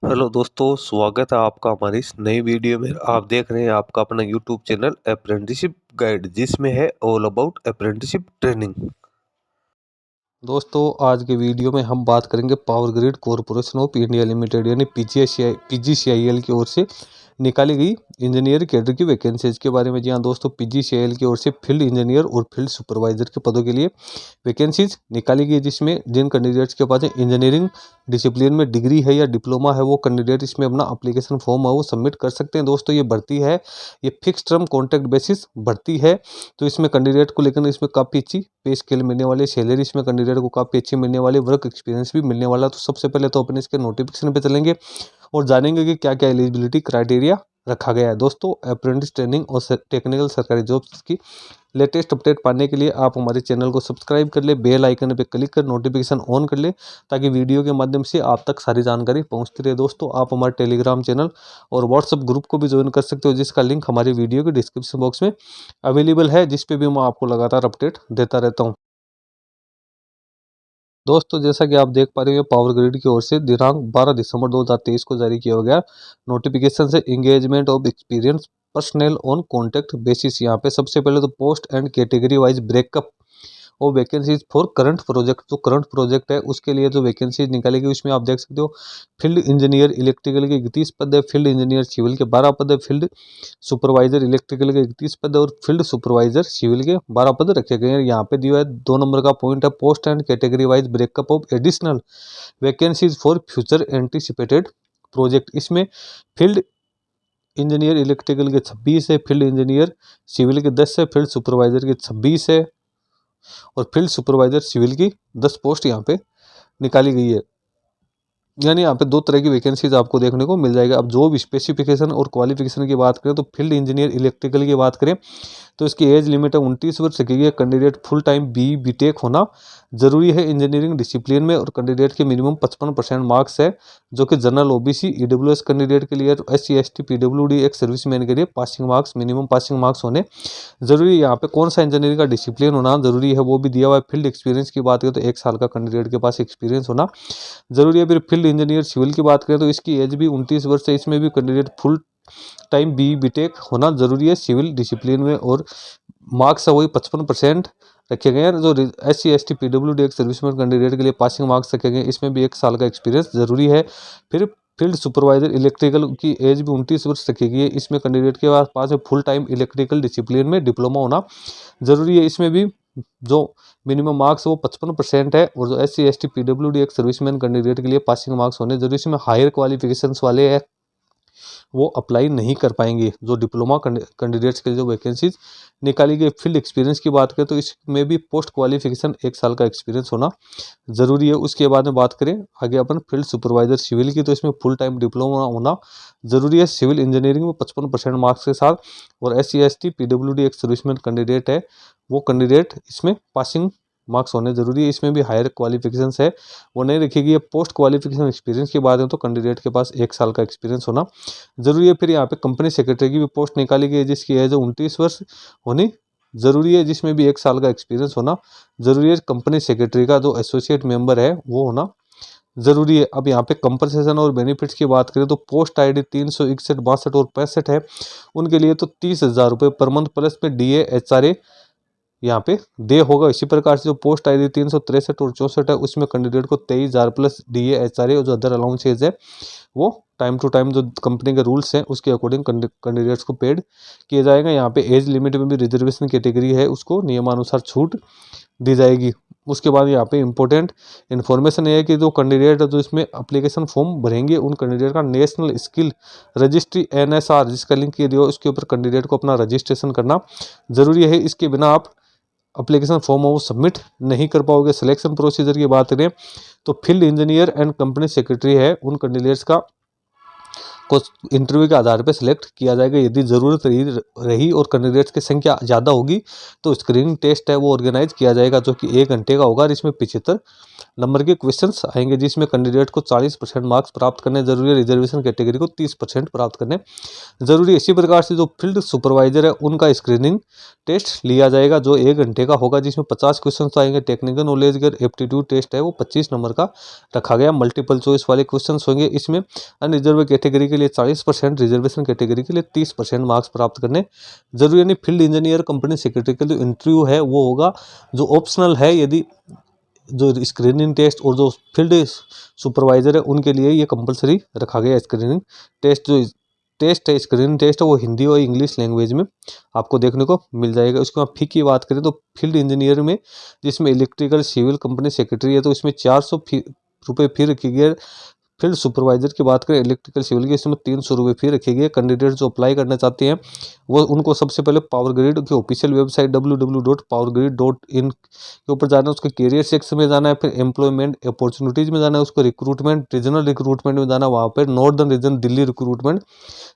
Hello दोस्तों, स्वागत है आपका हमारी इस नई वीडियो में। आप देख रहे हैं आपका अपना यूट्यूब चैनल अप्रेंटिसशिप गाइड, जिसमें है ऑल अबाउट अप्रेंटिसशिप ट्रेनिंग। दोस्तों, आज के वीडियो में हम बात करेंगे power grid corporation of India limited यानी पीजीसीआईएल की ओर से निकाली गई इंजीनियर कैडर की वैकेंसीज के बारे में। जी हाँ दोस्तों, पीजीसीआईएल की ओर से फील्ड इंजीनियर और फील्ड सुपरवाइजर के पदों के लिए वैकेंसीज निकाली गई, जिसमें जिन कैंडिडेट्स के पास इंजीनियरिंग डिसिप्लिन में डिग्री है या डिप्लोमा है वो कैंडिडेट इसमें अपना एप्लीकेशन फॉर्म है वो सबमिट कर सकते हैं। दोस्तों, ये भर्ती है, ये फिक्स टर्म कॉन्ट्रैक्ट बेसिस भर्ती है, तो इसमें कैंडिडेट को लेकर इसमें काफ़ी अच्छी पे स्केल मिलने वाली, सैलरी इसमें कैंडिडेट को काफ़ी अच्छी मिलने वाली, वर्क एक्सपीरियंस भी मिलने वाला। तो सबसे पहले तो अपने इसके नोटिफिकेशन पे चलेंगे और जानेंगे कि क्या क्या एलिजिबिलिटी क्राइटेरिया रखा गया है। दोस्तों, अप्रेंटिस ट्रेनिंग और टेक्निकल सरकारी जॉब्स की लेटेस्ट अपडेट पाने के लिए आप हमारे चैनल को सब्सक्राइब कर ले, बेल आइकन पे क्लिक कर नोटिफिकेशन ऑन कर ले, ताकि वीडियो के माध्यम से आप तक सारी जानकारी पहुंचती रहे। दोस्तों, आप हमारे टेलीग्राम चैनल और व्हाट्सएप ग्रुप को भी ज्वाइन कर सकते हो, जिसका लिंक हमारी वीडियो के डिस्क्रिप्शन बॉक्स में अवेलेबल है, जिस पे भी मैं आपको लगातार अपडेट देता रहता हूँ। दोस्तों, जैसा कि आप देख पा रहे हो, पावर ग्रिड की ओर से दिनांक 12 दिसंबर 2023 को जारी किया गया नोटिफिकेशन से engagement of experience personal on contract basis. यहाँ पे सबसे पहले तो post and category wise breakup और वैकेंसीज फॉर करंट प्रोजेक्ट, जो करंट प्रोजेक्ट है उसके लिए जो वैकेंसीज निकालेगी उसमें आप देख सकते हो फील्ड इंजीनियर इलेक्ट्रिकल के 31 पद है, फील्ड इंजीनियर सिविल के 12 पद है, फील्ड सुपरवाइजर इलेक्ट्रिकल के 31 पद है और फील्ड सुपरवाइजर सिविल के 12 पद रखे गए हैं। यहाँ पे दिया है 2 नंबर का पॉइंट है, post and category wise breakup of additional vacancies for future anticipated project. इसमें फील्ड इंजीनियर इलेक्ट्रिकल के 26 है, फील्ड इंजीनियर सिविल के 10 है, फील्ड सुपरवाइजर के 26 है और फील्ड सुपरवाइजर सिविल की 10 पोस्ट यहाँ पे निकाली गई है। यानी यहाँ पे 2 तरह की वैकेंसीज आपको देखने को मिल जाएगा। अब जॉब स्पेसिफिकेशन और क्वालिफिकेशन की बात करें तो फील्ड इंजीनियर इलेक्ट्रिकल की बात करें तो इसकी एज लिमिट है 29 वर्ष की है। कैंडिडेट फुल टाइम बीटेक होना जरूरी है इंजीनियरिंग डिसिप्लिन में और कैंडिडेट के मिनिमम 55% मार्क्स है, जो कि जनरल ओबीसी ईडब्ल्यूएस कैंडिडेट के लिए, SC ST PWD एक सर्विसमैन के लिए passing marks, minimum passing marks होने जरूरी है। यहाँ पे कौन सा इंजीनियरिंग का डिसिप्लिन होना जरूरी है वो भी दिया हुआ है। फील्ड एक्सपीरियंस की बात करें तो 1 साल का कैंडिडेट के पास एक्सपीरियंस होना जरूरी है। फिर फील्ड इंजीनियर सिविल की बात करें तो इसकी एज भी 29 वर्ष है, इसमें भी कैंडिडेट फुल टाइम बीटेक होना जरूरी है सिविल डिसिप्लिन में और मार्क्स है वही 55% रखे गए हैं। जो SC ST PWD एक सर्विसमैन कैंडिडेट के लिए पासिंग मार्क्स रखे गए, इसमें भी 1 साल का एक्सपीरियंस जरूरी है। फिर फील्ड सुपरवाइजर इलेक्ट्रिकल की एज भी 29 वर्ष रखी गई है, इसमें कैंडिडेट के पास फुल टाइम इलेक्ट्रिकल डिसिप्लिन में डिप्लोमा होना जरूरी है। इसमें भी जो मिनिमम मार्क्स वो 55% है और जो SC ST PWD एक सर्विसमैन कैंडिडेट के लिए पासिंग मार्क्स होने जरूरी। इसमें हायर क्वालिफिकेशंस वाले है वो अप्लाई नहीं कर पाएंगे। जो डिप्लोमा कैंडिडेट्स के लिए जो वैकेंसीज निकाली गई, फील्ड एक्सपीरियंस की बात करें तो इसमें भी पोस्ट क्वालिफिकेशन 1 साल का एक्सपीरियंस होना जरूरी है। उसके बाद में बात करें आगे अपन फील्ड सुपरवाइजर सिविल की, तो इसमें फुल टाइम डिप्लोमा होना जरूरी है सिविल इंजीनियरिंग में 55% मार्क्स के साथ और SC ST PWD एक सर्विसमैन कैंडिडेट है वो कैंडिडेट इसमें पासिंग मार्क्स होने जरूरी है। इसमें भी हायर क्वालिफिकेशंस है वो नहीं रखी गई। पोस्ट क्वालिफिकेशन एक्सपीरियंस की बात है तो कैंडिडेट के पास 1 साल का एक्सपीरियंस होना जरूरी है। फिर यहाँ पे कंपनी सेक्रेटरी की भी पोस्ट निकाली गई है, जिसकी एज 29 वर्ष होनी जरूरी है, जिसमें भी 1 साल का एक्सपीरियंस होना जरूरी है। कंपनी सेक्रेटरी का जो एसोसिएट मेंबर है वो होना जरूरी है। अब यहाँ पे कंपनसेशन और बेनिफिट्स की बात करें तो पोस्ट ID 361, 62 और 65 है, उनके लिए तो 30,000 रुपये पर मंथ प्लस में DA HRA यहाँ पे दे होगा। इसी प्रकार से जो पोस्ट ID 363 और 64 है उसमें कैंडिडेट को 23,000 प्लस DA HRA और जो अदर अलाउंसेज है वो टाइम टू टाइम जो कंपनी के रूल्स हैं उसके अकॉर्डिंग कैंडिडेट्स को पेड किया जाएगा। यहाँ पे एज लिमिट में भी रिजर्वेशन कैटेगरी है उसको नियमानुसार छूट दी जाएगी। उसके बाद यहाँ पे इंपॉर्टेंट इन्फॉर्मेशन ये है कि जो कैंडिडेट जो इसमें एप्लीकेशन फॉर्म भरेंगे उन कैंडिडेट का नेशनल स्किल रजिस्ट्री NSR जिसका लिंक किया दिया उसके ऊपर कैंडिडेट को अपना रजिस्ट्रेशन करना जरूरी है। इसके बिना आप एप्लीकेशन फॉर्म वो सबमिट नहीं कर पाओगे। सिलेक्शन प्रोसीजर की बात करें तो field engineer and company secretary है उन कैंडिडेट्स का को इंटरव्यू के आधार पर सिलेक्ट किया जाएगा। यदि ज़रूरत रही और कैंडिडेट्स की संख्या ज़्यादा होगी तो स्क्रीनिंग टेस्ट है वो ऑर्गेनाइज किया जाएगा, जो कि 1 घंटे का होगा और इसमें 75 नंबर के क्वेश्चंस आएंगे, जिसमें कैंडिडेट को 40% मार्क्स प्राप्त करने जरूरी है, रिजर्वेशन कैटेगरी को 30% प्राप्त करने जरूरी है। इसी प्रकार से जो फील्ड सुपरवाइजर है उनका स्क्रीनिंग टेस्ट लिया जाएगा, जो 1 घंटे का होगा, जिसमें 50 क्वेश्चन आएंगे। टेक्निकल नॉलेज का एप्टीट्यूड टेस्ट है वो 25 नंबर का रखा गया। मल्टीपल चॉइस वाले क्वेश्चन होंगे। इसमें अनरिजर्व कैटेगरी के लिए 40%, रिजर्वेशन कैटेगरी के लिए 30% मार्क्स प्राप्त करने जरूरी है। फील्ड इंजीनियर कंपनी सेक्रेटरी का जो इंटरव्यू है वो होगा, जो ऑप्शनल है। यदि जो स्क्रीनिंग टेस्ट और जो फील्ड सुपरवाइजर है उनके लिए ये कंपलसरी रखा गया। स्क्रीनिंग टेस्ट जो टेस्ट है, स्क्रीनिंग टेस्ट है, वो हिंदी और इंग्लिश लैंग्वेज में आपको देखने को मिल जाएगा। उसके बाद फी की बात करें तो फील्ड इंजीनियर में, जिसमें इलेक्ट्रिकल सिविल कंपनी सेक्रेटरी है, तो इसमें 400 रुपये फी रखी गई है। फील्ड सुपरवाइजर की बात करें इलेक्ट्रिकल सिविल की, इसमें 300 रुपये फी रखी गई है। कैंडिडेट जो अप्लाई करना चाहते हैं वो उनको सबसे पहले पावर ग्रिड की ऑफिशियल वेबसाइट www.powergrid.in के ऊपर जाना है। उसके कैरियर सेक्शन में जाना है, फिर एम्प्लॉयमेंट अपॉर्चुनिटीज में जाना है, उसको रिक्रूटमेंट रीजनल रिक्रूटमेंट में जाना है, वहाँ पर northern region Delhi recruitment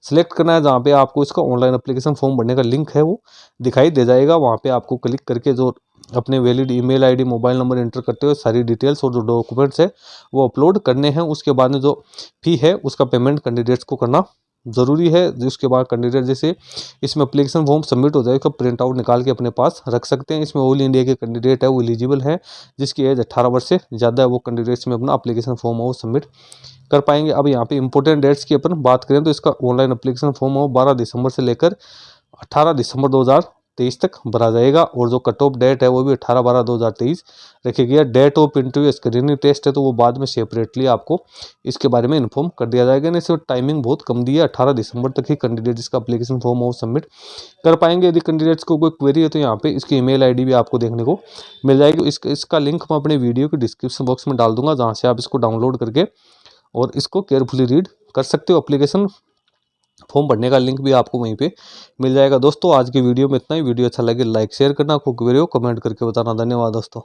select करना है, जहाँ पे आपको इसका ऑनलाइन एप्लीकेशन फॉर्म भरने का लिंक है वो दिखाई दे जाएगा। वहाँ पे आपको क्लिक करके जो अपने valid email ID mobile number enter करते हुए सारी डिटेल्स और जो डॉक्यूमेंट्स है वो अपलोड करने हैं। उसके बाद में जो फी है उसका पेमेंट कैंडिडेट्स को करना ज़रूरी है। उसके बाद कैंडिडेट जैसे इसमें एप्लीकेशन फॉर्म सबमिट हो जाए उसका प्रिंट आउट निकाल के अपने पास रख सकते हैं। इसमें ऑल इंडिया के कैंडिडेट है वो एलिजिबल है, जिसकी एज 18 वर्ष से ज़्यादा है, वो कैंडिडेट्स में अपना एप्लीकेशन फॉर्म वो सबमिट कर पाएंगे। अब यहाँ पे इंपॉर्टेंट डेट्स की अपन बात करें तो इसका ऑनलाइन एप्लीकेशन फॉर्म हो 12 दिसंबर से लेकर 18 दिसंबर 2023 तक भरा जाएगा, और जो कट ऑफ डेट है वो भी 18/12/2023 रखी गई है। Date of interview screening test है तो वो बाद में सेपरेटली आपको इसके बारे में इन्फॉर्म कर दिया जाएगा। नहीं सिर्फ टाइमिंग बहुत कम दी है, 18 दिसंबर तक ही कैंडिडेट इसका एप्लीकेशन फॉर्म वो सबमिट कर पाएंगे। यदि कैंडिडेट्स को कोई क्वेरी है तो यहाँ पे इसकी ईमेल आईडी भी आपको देखने को मिल जाएगी। इसका लिंक मैं अपने वीडियो के डिस्क्रिप्शन बॉक्स में डाल दूंगा, जहाँ से आप इसको डाउनलोड करके और इसको केयरफुली रीड कर सकते हो। एप्लीकेशन फॉर्म भरने का लिंक भी आपको वहीं पे मिल जाएगा। दोस्तों आज की वीडियो में इतना ही। वीडियो अच्छा लगे लाइक शेयर करना, कोई क्वेरी हो कमेंट करके बताना। धन्यवाद दोस्तों।